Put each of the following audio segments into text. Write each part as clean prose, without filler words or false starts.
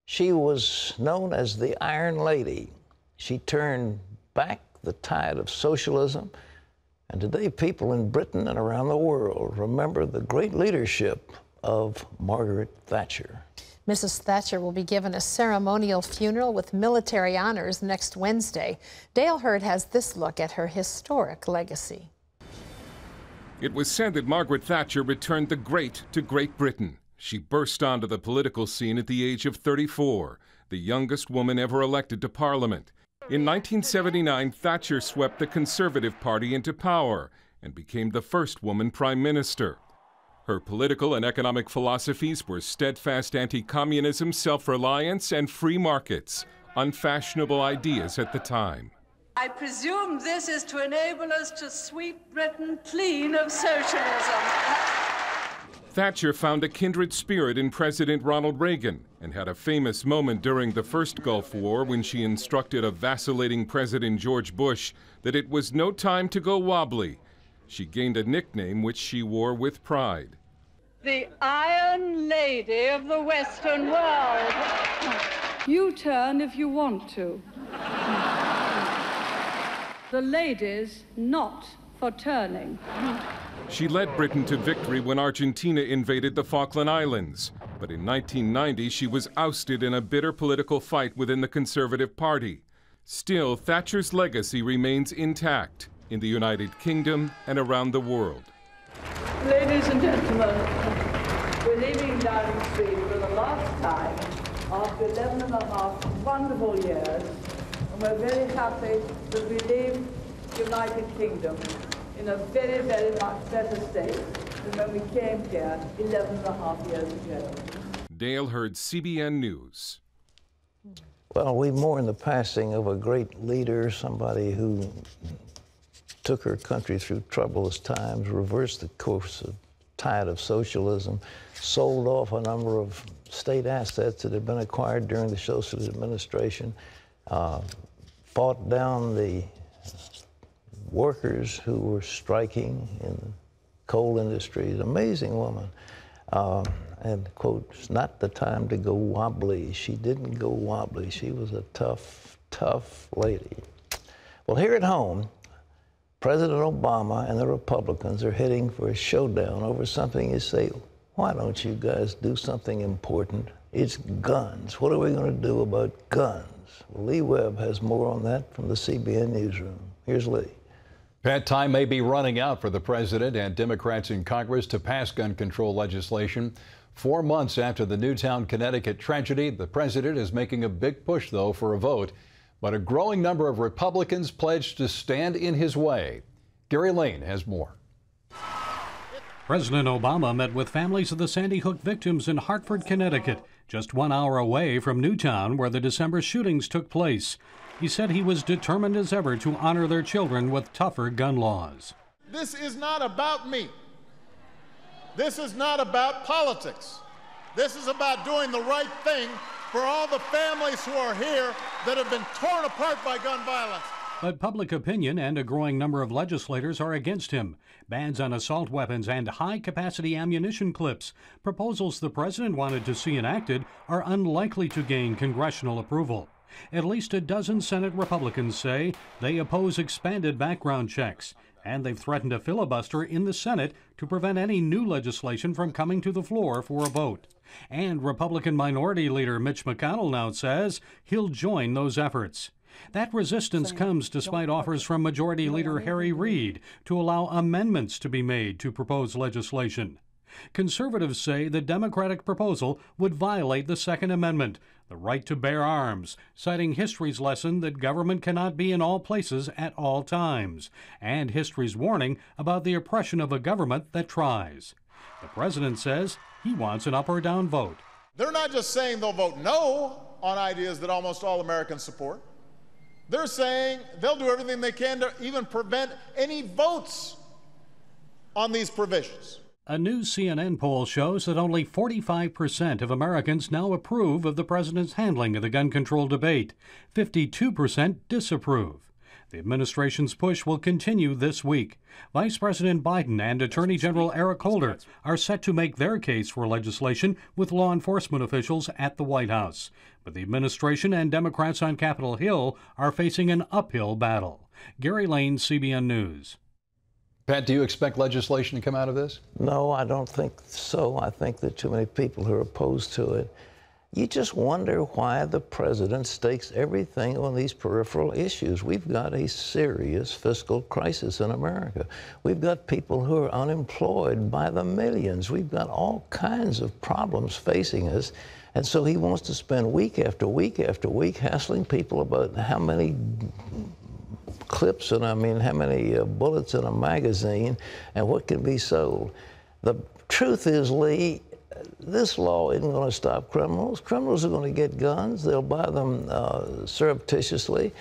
She was known as the Iron Lady. She turned back the tide of socialism, and today people in Britain and around the world remember the great leadership of Margaret Thatcher. Mrs. Thatcher will be given a ceremonial funeral with military honors next Wednesday. Dale Hurd has this look at her historic legacy. It was said that Margaret Thatcher returned the great to Great Britain. She burst onto the political scene at the age of 34, the youngest woman ever elected to Parliament. In 1979, Thatcher swept the Conservative Party into power and became the first woman prime minister. Her political and economic philosophies were steadfast anti-communism, self-reliance, and free markets, unfashionable ideas at the time. I presume this is to enable us to sweep Britain clean of socialism. Thatcher found a kindred spirit in President Ronald Reagan and had a famous moment during the first Gulf War when she instructed a vacillating President George Bush that it was no time to go wobbly. She gained a nickname which she wore with pride. The Iron Lady of the Western world. You turn if you want to. The ladies not for turning. She led Britain to victory when Argentina invaded the Falkland Islands. But in 1990, she was ousted in a bitter political fight within the Conservative Party. Still, Thatcher's legacy remains intact in the United Kingdom and around the world. Ladies and gentlemen, we're leaving Downing Street for the last time after 11 and a half wonderful years, and we're very happy that we leave the United Kingdom in a very, very much better state than when we came here 11 and a half years ago. Dale Hurd, CBN News. Well, we mourn the passing of a great leader, somebody who took her country through troublous times, reversed the course of tide of socialism, sold off a number of state assets that had been acquired during the socialist administration, fought down the workers who were striking in the coal industry. An amazing woman. And, quote, it's not the time to go wobbly. She didn't go wobbly. She was a tough, tough lady. Well, here at home, President Obama and the Republicans are heading for a showdown over something you say, why don't you guys do something important? It's guns. What are we going to do about guns? Well, Lee Webb has more on that from the CBN newsroom. Here's Lee. Pat, time may be running out for the president and Democrats in Congress to pass gun control legislation. 4 months after the Newtown, Connecticut tragedy, the president is making a big push, though, for a vote. But a growing number of Republicans pledged to stand in his way. Gary Lane has more. President Obama met with families of the Sandy Hook victims in Hartford, Connecticut, just 1 hour away from Newtown, where the December shootings took place. He said he was determined as ever to honor their children with tougher gun laws. This is not about me. This is not about politics. This is about doing the right thing for all the families who are here that have been torn apart by gun violence. But public opinion and a growing number of legislators are against him. Bans on assault weapons and high-capacity ammunition clips, proposals the president wanted to see enacted, are unlikely to gain congressional approval. At least a dozen Senate Republicans say they oppose expanded background checks, and they've threatened a filibuster in the Senate to prevent any new legislation from coming to the floor for a vote. And Republican Minority Leader Mitch McConnell now says he'll join those efforts. That resistance comes despite offers from Majority Leader Harry Reid to allow amendments to be made to proposed legislation. Conservatives say the Democratic proposal would violate the Second Amendment, the right to bear arms, citing history's lesson that government cannot be in all places at all times, and history's warning about the oppression of a government that tries. The president says he wants an up or down vote. They're not just saying they'll vote no on ideas that almost all Americans support. They're saying they'll do everything they can to even prevent any votes on these provisions. A new CNN poll shows that only 45% of Americans now approve of the president's handling of the gun control debate. 52% disapprove. The administration's push will continue this week. Vice President Biden and Attorney General Eric Holder are set to make their case for legislation with law enforcement officials at the White House. But the administration and Democrats on Capitol Hill are facing an uphill battle. Gary Lane, CBN News. Pat, do you expect legislation to come out of this? No, I don't think so. I think there are too many people who are opposed to it. You just wonder why the president stakes everything on these peripheral issues. We've got a serious fiscal crisis in America. We've got people who are unemployed by the millions. We've got all kinds of problems facing us. And so he wants to spend week after week after week hassling people about how many clips and how many bullets in a magazine and what can be sold. The truth is, Lee, this law isn't going to stop criminals. Criminals are going to get guns. They'll buy them surreptitiously.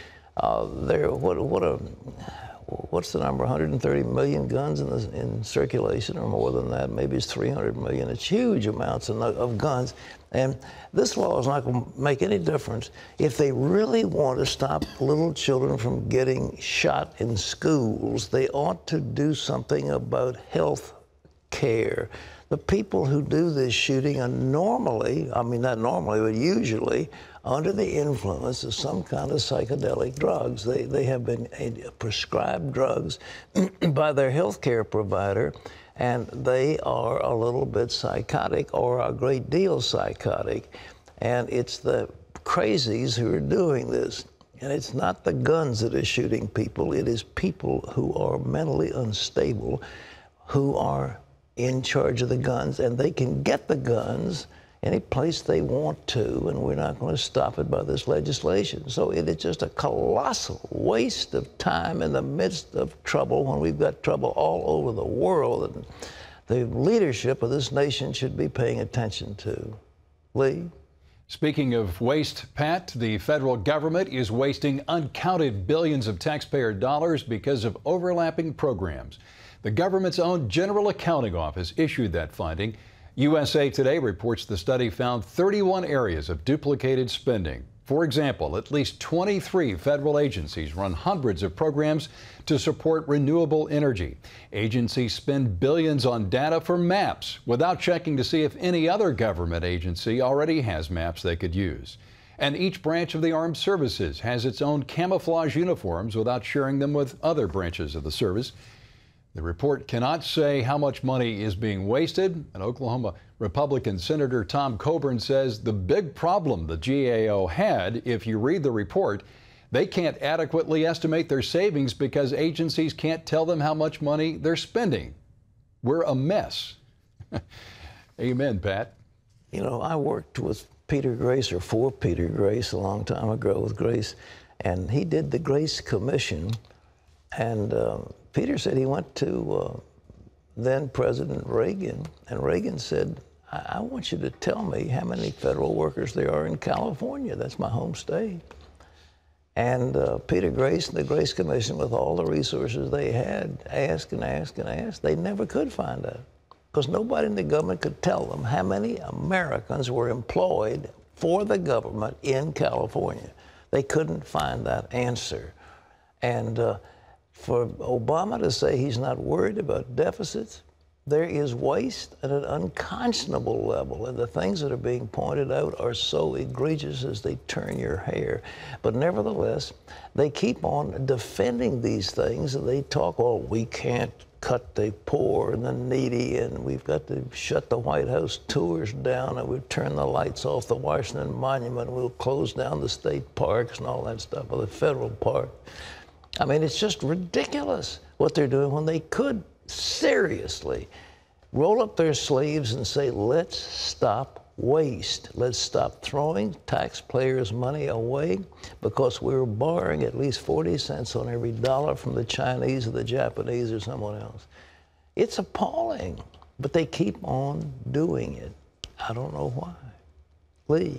What's the number? 130 million guns in circulation, or more than that. Maybe it's 300 million. It's huge amounts of guns. And this law is not going to make any difference. If they really want to stop little children from getting shot in schools, they ought to do something about health care. The people who do this shooting are normally, not normally, but usually, under the influence of some kind of psychedelic drugs. They have been prescribed drugs by their health care provider, and they are a little bit psychotic, or a great deal psychotic. And it's the crazies who are doing this. And it's not the guns that are shooting people. It is people who are mentally unstable, who are in charge of the guns, and they can get the guns any place they want to, and we're not going to stop it by this legislation. So it is just a colossal waste of time in the midst of trouble, when we've got trouble all over the world, and the leadership of this nation should be paying attention to. Lee? Speaking of waste, Pat, the federal government is wasting uncounted billions of taxpayer dollars because of overlapping programs. The government's own General Accounting Office issued that finding. USA Today reports the study found 31 areas of duplicated spending. For example, at least 23 federal agencies run hundreds of programs to support renewable energy. Agencies spend billions on data for maps without checking to see if any other government agency already has maps they could use. And each branch of the armed services has its own camouflage uniforms without sharing them with other branches of the service. The report cannot say how much money is being wasted, and Oklahoma Republican Senator Tom Coburn says the big problem the GAO had, if you read the report, they can't adequately estimate their savings because agencies can't tell them how much money they're spending. We're a mess. Amen, Pat. You know, I worked with Peter Grace, or for Peter Grace, a long time ago with Grace, and he did the Grace Commission, and Peter said he went to then President Reagan, and Reagan said, I want you to tell me how many federal workers there are in California. That's my home state. And Peter Grace and the Grace Commission, with all the resources they had, asked and asked and asked. They never could find out, because nobody in the government could tell them how many Americans were employed for the government in California. They couldn't find that answer. And for Obama to say he's not worried about deficits, there is waste at an unconscionable level, and the things that are being pointed out are so egregious as they turn your hair. But nevertheless, they keep on defending these things, and they talk, oh, we can't cut the poor and the needy, and we've got to shut the White House tours down, and we've turned the lights off the Washington Monument, and we'll close down the state parks and all that stuff, or the federal park. I mean, it's just ridiculous what they're doing, when they could seriously roll up their sleeves and say, let's stop waste. Let's stop throwing taxpayers' money away because we're borrowing at least 40 cents on every dollar from the Chinese or the Japanese or someone else. It's appalling, but they keep on doing it. I don't know why. Lee.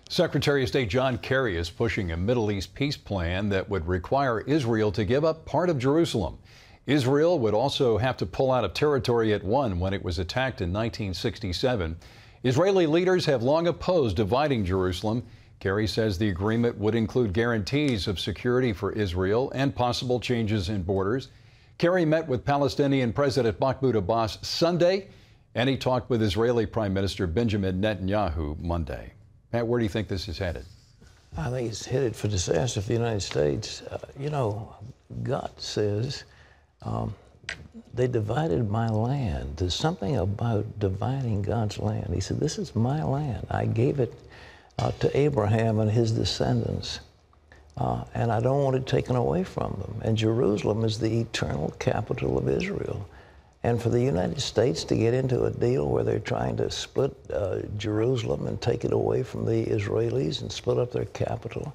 Secretary of State John Kerry is pushing a Middle East peace plan that would require Israel to give up part of Jerusalem. Israel would also have to pull out of territory it won when it was attacked in 1967. Israeli leaders have long opposed dividing Jerusalem. Kerry says the agreement would include guarantees of security for Israel and possible changes in borders. Kerry met with Palestinian President Mahmoud Abbas Sunday, and he talked with Israeli Prime Minister Benjamin Netanyahu Monday. Pat, where do you think this is headed? I think it's headed for disaster for the United States. God says, they divided my land. There's something about dividing God's land. He said, this is my land. I gave it to Abraham and his descendants, and I don't want it taken away from them. And Jerusalem is the eternal capital of Israel. And for the United States to get into a deal where they're trying to split Jerusalem and take it away from the Israelis and split up their capital,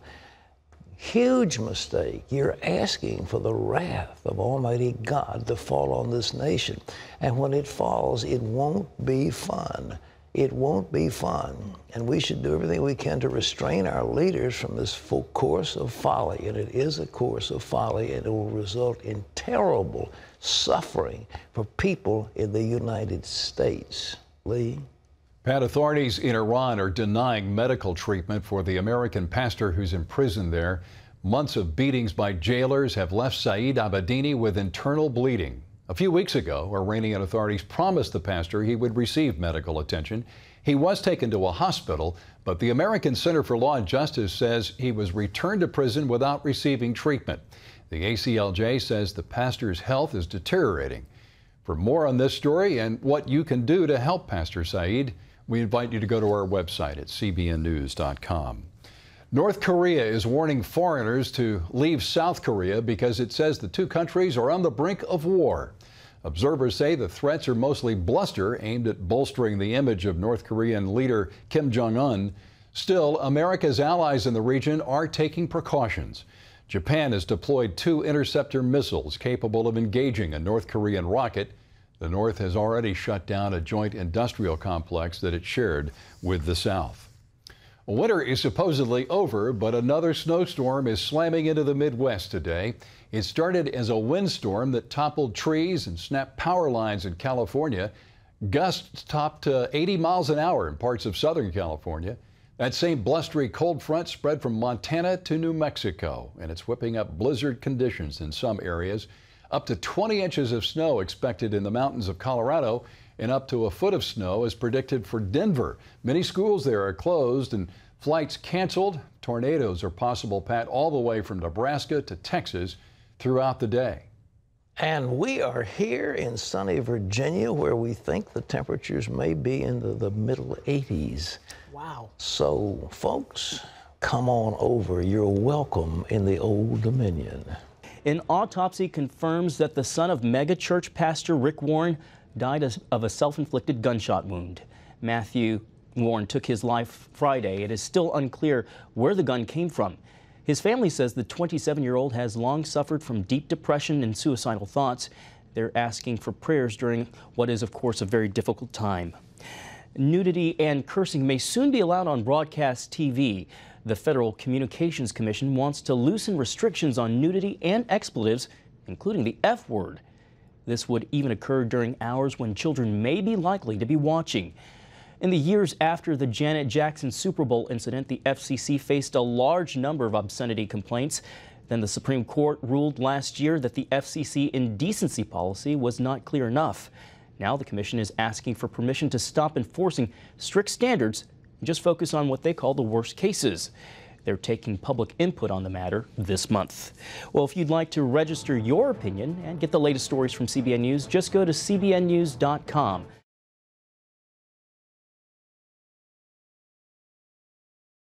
huge mistake. You're asking for the wrath of Almighty God to fall on this nation. And when it falls, it won't be fun. It won't be fun. And we should do everything we can to restrain our leaders from this full course of folly. And it is a course of folly, and it will result in terrible suffering for people in the United States. Lee? Pat, authorities in Iran are denying medical treatment for the American pastor who's imprisoned there. Months of beatings by jailers have left Saeed Abedini with internal bleeding. A few weeks ago, Iranian authorities promised the pastor he would receive medical attention. He was taken to a hospital, but the American Center for Law and Justice says he was returned to prison without receiving treatment. The ACLJ says the pastor's health is deteriorating. For more on this story and what you can do to help Pastor Saeed, we invite you to go to our website at cbnnews.com. North Korea is warning foreigners to leave South Korea because it says the two countries are on the brink of war. Observers say the threats are mostly bluster aimed at bolstering the image of North Korean leader Kim Jong-un. Still, America's allies in the region are taking precautions. Japan has deployed 2 interceptor missiles capable of engaging a North Korean rocket. The North has already shut down a joint industrial complex that it shared with the South. Winter is supposedly over, but another snowstorm is slamming into the Midwest today. It started as a windstorm that toppled trees and snapped power lines in California. Gusts topped 80 miles an hour in parts of Southern California. That same blustery cold front spread from Montana to New Mexico, and it's whipping up blizzard conditions in some areas. Up to 20 inches of snow expected in the mountains of Colorado, and up to a foot of snow is predicted for Denver. Many schools there are closed and flights canceled. Tornadoes are possible, Pat, all the way from Nebraska to Texas throughout the day. And we are here in sunny Virginia, where we think the temperatures may be into the middle 80s. Wow. So, folks, come on over. You're welcome in the Old Dominion. An autopsy confirms that the son of megachurch pastor Rick Warren died of a self-inflicted gunshot wound. Matthew Warren took his life Friday. It is still unclear where the gun came from. His family says the 27-year-old has long suffered from deep depression and suicidal thoughts. They're asking for prayers during what is, of course, a very difficult time. Nudity and cursing may soon be allowed on broadcast TV. The Federal Communications Commission wants to loosen restrictions on nudity and expletives, including the F word. This would even occur during hours when children may be likely to be watching. In the years after the Janet Jackson Super Bowl incident, the FCC faced a large number of obscenity complaints. Then the Supreme Court ruled last year that the FCC indecency policy was not clear enough. Now the commission is asking for permission to stop enforcing strict standards and just focus on what they call the worst cases. They're taking public input on the matter this month. Well, if you'd like to register your opinion and get the latest stories from CBN News, just go to cbnnews.com.